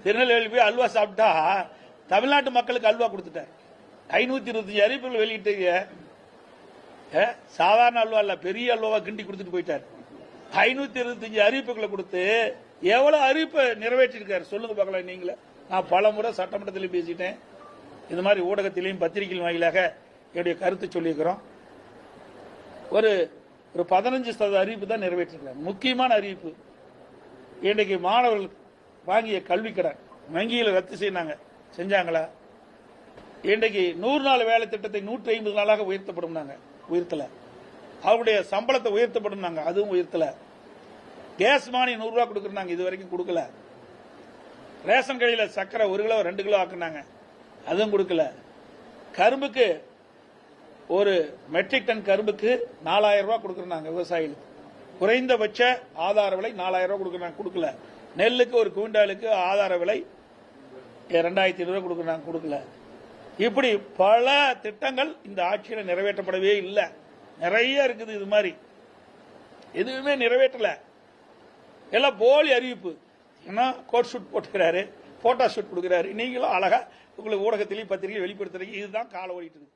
திருநெல்வேலி போய் அல்வா சாப்பிட்டா தமிழ்நாட்டு மக்களுக்கு அல்வா கொடுத்துட்டார். 525 அறிவிப்புகள் வெளியிட்டு சாதாரண அல்வா இல்ல, பெரிய அல்வாவா கிண்டி கொடுத்துட்டு போயிட்டார். 525 அறிவிப்புகளை கொடுத்து எவ்வளவு அறிவிப்பை நிறைவேற்றிருக்காரு சொல்லுங்க பார்க்கலாம். நீங்களே நான் பல முறை சட்டமன்றத்திலையும் பேசிட்டேன், இந்த மாதிரி ஊடகத்திலையும் பத்திரிகைகள் வாயிலாக என்னுடைய கருத்து சொல்லியிருக்கிறோம். ஒரு 15% அறிவிப்பு தான் நிறைவேற்றிருக்காங்க. முக்கியமான அறிவிப்பு, இன்றைக்கு மாணவர்கள் வாங்கிய கல்வி கடன் வங்கியில் ரத்து செய்யினாங்க, செஞ்சாங்களா? இன்றைக்கு 100 நாள் வேலை திட்டத்தை 150 நாளாக உயர்த்தல. அவருடைய சம்பளத்தை உயர்த்தப்படும், அதுவும் உயர்த்தல. கேஸ் மானியம் 100 ரூபாய் கொடுக்கறாங்க, இது வரைக்கும் கொடுக்கல. ரேஷன் கடையில் சக்கரை 1 கிலோ 2 கிலோ ஆக்குனாங்க, அதுவும் கொடுக்கல. கரும்புக்கு ஒரு மெட்ரிக் டன் கரும்புக்கு 4000 ரூபாய் கொடுக்கறாங்க விவசாயிகளுக்கு. குறைந்தபட்ச ஆதார விலை 4000 ரூபாய் கொடுக்கறாங்க, கொடுக்கல. நெல்லுக்கு ஒரு குவிண்டாலுக்கு ஆதார விலை 2500 ரூபாய் கொடுக்கறாங்க, கொடுக்கல. இப்படி பல திட்டங்கள் இந்த ஆட்சியில் நிறைவேற்றப்படவே இல்லை. நிறைய இருக்குது, இது மாதிரி எதுவுமே நிறைவேற்றல. எல்லாம் போலி அறிவிப்பு. ஏன்னா கோட் ஷூட் போட்டுக்கிறாரு, போட்டோ ஷூட் கொடுக்கிறாரு. நீங்களும் அழகா உங்களுக்கு ஊடகத்திலையும் பத்திரிகை வெளிப்படுத்துறீங்க. இதுதான் கால ஓடிட்டு இருக்கு.